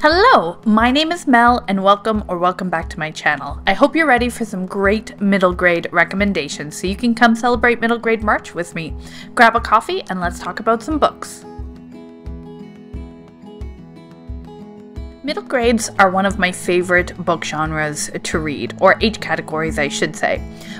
Hello, my name is Mel and welcome back to my channel. I hope you're ready for some great middle grade recommendations so you can come celebrate middle grade March with me. Grab a coffee and let's talk about some books. Middle grades are one of my favorite book genres to read, or age categories I should say.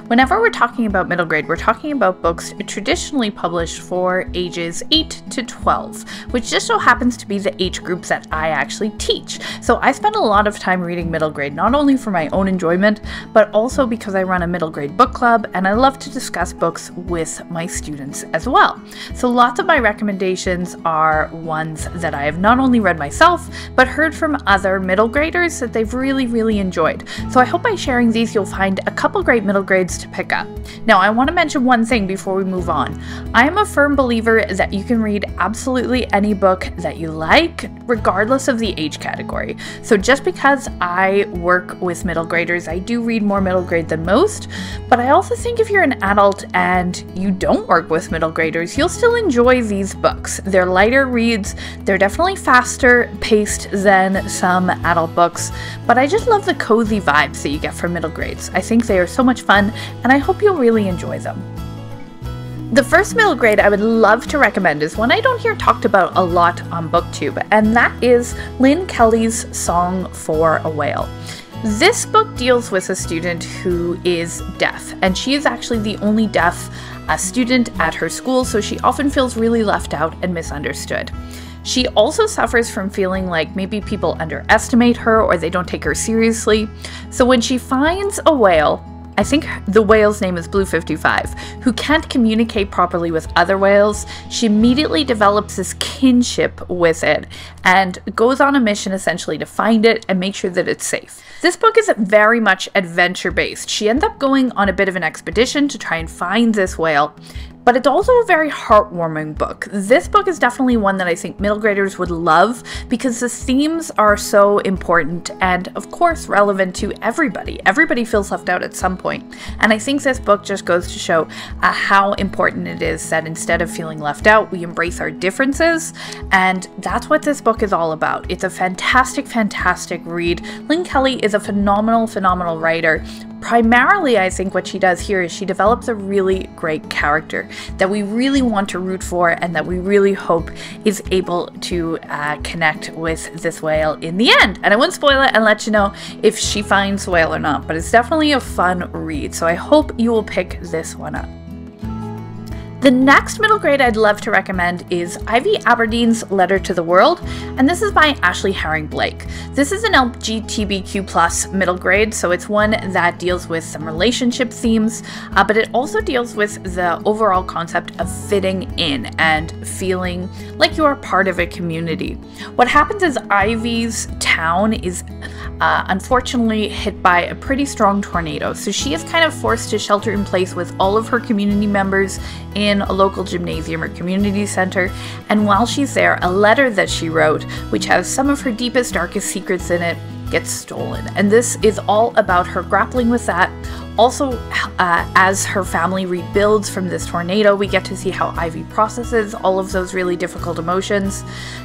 Whenever we're talking about middle grade, we're talking about books traditionally published for ages 8 to 12, which just so happens to be the age groups that I actually teach. So I spend a lot of time reading middle grade, not only for my own enjoyment, but also because I run a middle grade book club and I love to discuss books with my students as well. So lots of my recommendations are ones that I have not only read myself, but heard from other middle graders that they've really enjoyed. So I hope by sharing these you'll find a couple great middle grades to pick up. Now I want to mention one thing before we move on. I am a firm believer that you can read absolutely any book that you like, regardless of the age category. So just because I work with middle graders, I do read more middle grade than most, but I also think if you're an adult and you don't work with middle graders, you'll still enjoy these books. They're lighter reads, they're definitely faster paced than some adult books, but I just love the cozy vibes that you get from middle grades. I think they are so much fun, and I hope you'll really enjoy them. The first middle grade I would love to recommend is one I don't hear talked about a lot on booktube, and that is Lynne Kelly's Song for a Whale. This book deals with a student who is deaf, and she is actually the only deaf student at her school, so she often feels really left out and misunderstood. She also suffers from feeling like maybe people underestimate her or they don't take her seriously. So when she finds a whale, I think the whale's name is Blue 55, who can't communicate properly with other whales, she immediately develops this kinship with it and goes on a mission essentially to find it and make sure that it's safe. This book is very much adventure-based. She ends up going on a bit of an expedition to try and find this whale, but it's also a very heartwarming book. This book is definitely one that I think middle graders would love because the themes are so important and of course relevant to everybody. Everybody feels left out at some point. And I think this book just goes to show how important it is that instead of feeling left out, we embrace our differences. And that's what this book is all about. It's a fantastic read. Lynne Kelly is a phenomenal writer. Primarily, I think what she does here is she develops a really great character that we really want to root for and that we really hope is able to connect with this whale in the end. And I won't spoil it and let you know if she finds the whale or not, but it's definitely a fun read. So I hope you will pick this one up. The next middle grade I'd love to recommend is Ivy Aberdeen's Letter to the World, and this is by Ashley Herring-Blake. This is an LGBTQ+ middle grade, so it's one that deals with some relationship themes, but it also deals with the overall concept of fitting in and feeling like you are part of a community. What happens is Ivy's town is unfortunately hit by a pretty strong tornado, so she is kind of forced to shelter in place with all of her community members in a local gymnasium or community center, and while she's there, a letter that she wrote, which has some of her deepest, darkest secrets in it, gets stolen. And this is all about her grappling with that. Also, as her family rebuilds from this tornado, we get to see how Ivy processes all of those really difficult emotions.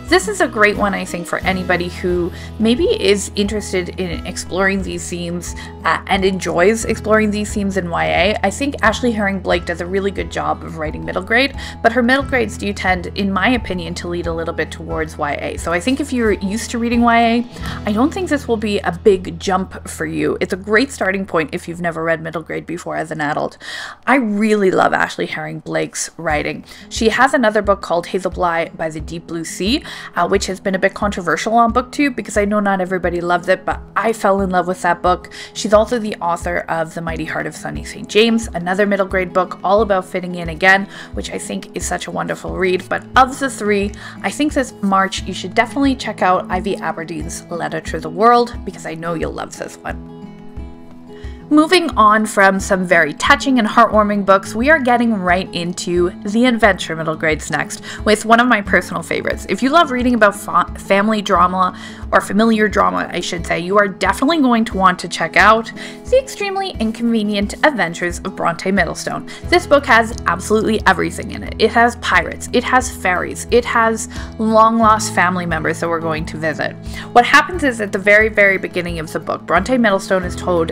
This is a great one, I think, for anybody who maybe is interested in exploring these themes and enjoys exploring these themes in YA. I think Ashley Herring-Blake does a really good job of writing middle grade, but her middle grades do tend, in my opinion, to lead a little bit towards YA. So I think if you're used to reading YA, I don't think this will be a big jump for you. It's a great starting point if you've never read middle grade before as an adult. I really love Ashley Herring-Blake's writing. She has another book called Hazelbly by the Deep Blue Sea, which has been a bit controversial on booktube because I know not everybody loved it, but I fell in love with that book. She's also the author of The Mighty Heart of Sunny St. James, another middle grade book all about fitting in again, which I think is such a wonderful read. But of the three, I think this March you should definitely check out Ivy Aberdeen's Letter to the World because I know you'll love this one. Moving on from some very touching and heartwarming books, we are getting right into the adventure middle grades next, with one of my personal favorites. If you love reading about family drama, or familiar drama, I should say, you are definitely going to want to check out The Extremely Inconvenient Adventures of Bronte Middlestone. This book has absolutely everything in it. It has pirates, it has fairies, it has long-lost family members that we're going to visit. What happens is at the very, very beginning of the book, Bronte Middlestone is told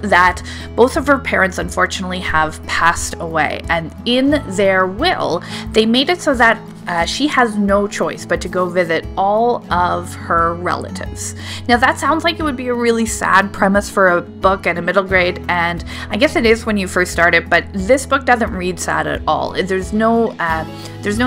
that both of her parents unfortunately have passed away, and in their will, they made it so that she has no choice but to go visit all of her relatives. Now that sounds like it would be a really sad premise for a book at a middle grade, and I guess it is when you first start it, but this book doesn't read sad at all. There's no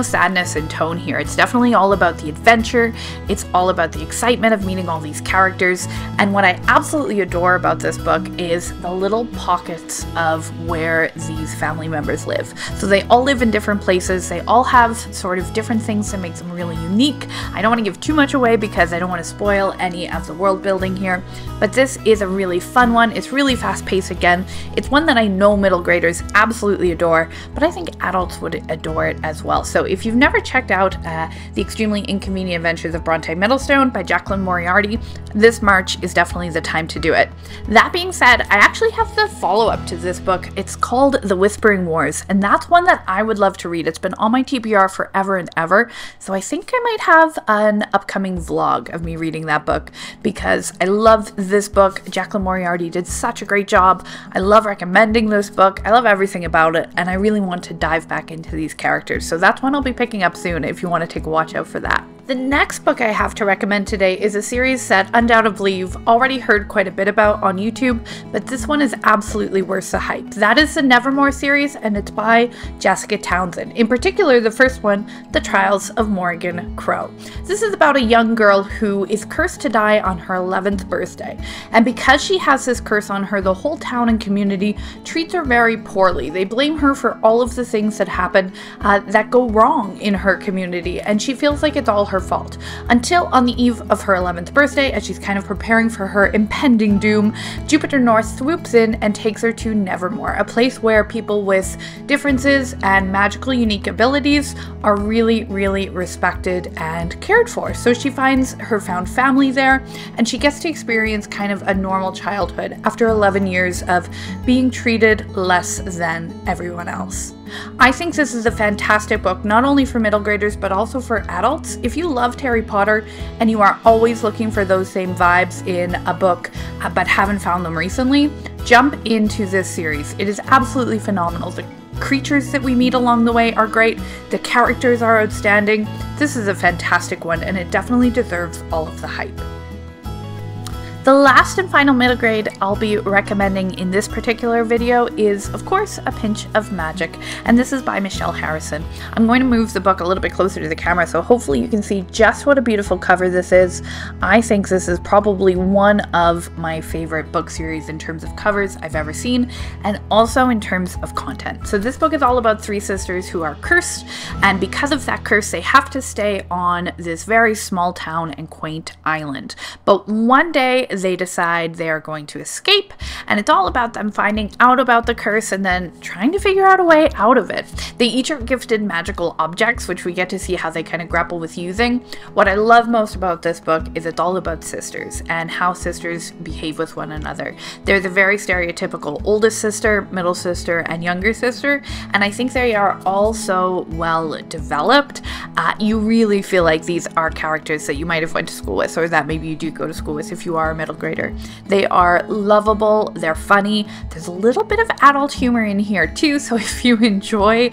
sadness in tone here. It's definitely all about the adventure. It's all about the excitement of meeting all these characters, and what I absolutely adore about this book is the little pockets of where these family members live. So they all live in different places. They all have sort of different things that make them really unique. I don't want to give too much away because I don't want to spoil any of the world building here, but this is a really fun one. It's really fast paced again. It's one that I know middle graders absolutely adore, but I think adults would adore it as well. So if you've never checked out The Extremely Inconvenient Adventures of Bronte Middlestone by Jacklyn Moriarty, this March is definitely the time to do it. That being said, I actually have the follow-up to this book. It's called The Whispering Wars, and that's one that I would love to read. It's been on my TBR forever and ever, so I think I might have an upcoming vlog of me reading that book because I love this book. Jacklyn Moriarty did such a great job. I love recommending this book. I love everything about it, and I really want to dive back into these characters, so that's one I'll be picking up soon if you want to take a watch out for that. The next book I have to recommend today is a series that undoubtedly you've already heard quite a bit about on YouTube, but this one is absolutely worth the hype. That is the Nevermore series, and it's by Jessica Townsend. In particular, the first one, The Trials of Morgan Crow. This is about a young girl who is cursed to die on her 11th birthday, and because she has this curse on her, the whole town and community treats her very poorly. They blame her for all of the things that happen that go wrong in her community, and she feels like it's all her fault. Until on the eve of her 11th birthday, as she's kind of preparing for her impending doom, Jupiter North swoops in and takes her to Nevermore, a place where people with differences and magical unique abilities are really, really respected and cared for. So she finds her found family there, and she gets to experience kind of a normal childhood after 11 years of being treated less than everyone else. I think this is a fantastic book, not only for middle graders, but also for adults. If you loved Harry Potter and you are always looking for those same vibes in a book, but haven't found them recently, jump into this series. It is absolutely phenomenal. The creatures that we meet along the way are great. The characters are outstanding. This is a fantastic one, and it definitely deserves all of the hype. The last and final middle grade I'll be recommending in this particular video is, of course, A Pinch of Magic, and this is by Michelle Harrison. I'm going to move the book a little bit closer to the camera so hopefully you can see just what a beautiful cover this is. I think this is probably one of my favorite book series in terms of covers I've ever seen, and also in terms of content. So this book is all about three sisters who are cursed, and because of that curse they have to stay on this very small town and quaint island. But one day they decide they are going to escape, and it's all about them finding out about the curse and then trying to figure out a way out of it. They each are gifted magical objects, which we get to see how they kind of grapple with using. What I love most about this book is it's all about sisters and how sisters behave with one another. They're the very stereotypical oldest sister, middle sister, and younger sister, and I think they are all so well developed. You really feel like these are characters that you might have went to school with, or that maybe you do go to school with if you are a middle grader. They are lovable, they're funny, there's a little bit of adult humor in here too, so if you enjoy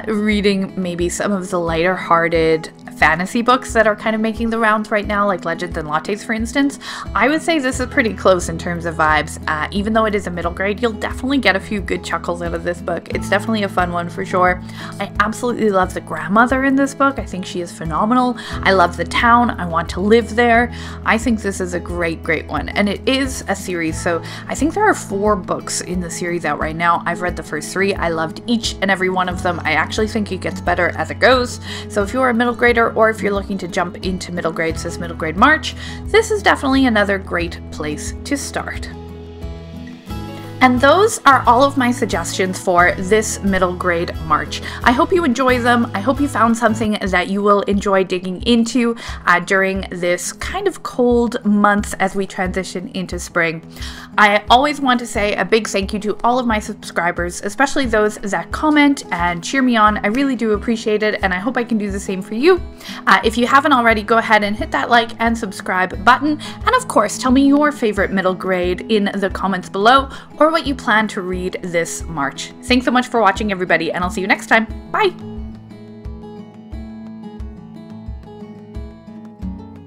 reading maybe some of the lighter hearted fantasy books that are kind of making the rounds right now, like Legends and Lattes for instance, I would say this is pretty close in terms of vibes. Even though it is a middle grade, you'll definitely get a few good chuckles out of this book. It's definitely a fun one for sure. I absolutely love the grandmother in this book. I think she is phenomenal. I love the town. I want to live there. I think this is a great one, and it is a series, so I think there are 4 books in the series out right now. I've read the first 3. I loved each and every one of them. I actually think it gets better as it goes, so if you're a middle grader or if you're looking to jump into middle grades this middle grade March, this is definitely another great place to start. And those are all of my suggestions for this middle grade March. I hope you enjoy them. I hope you found something that you will enjoy digging into during this kind of cold month as we transition into spring. I always want to say a big thank you to all of my subscribers, especially those that comment and cheer me on. I really do appreciate it, and I hope I can do the same for you. If you haven't already, go ahead and hit that like and subscribe button. And of course, tell me your favorite middle grade in the comments below, or what you plan to read this March. Thanks so much for watching, everybody, and I'll see you next time. Bye!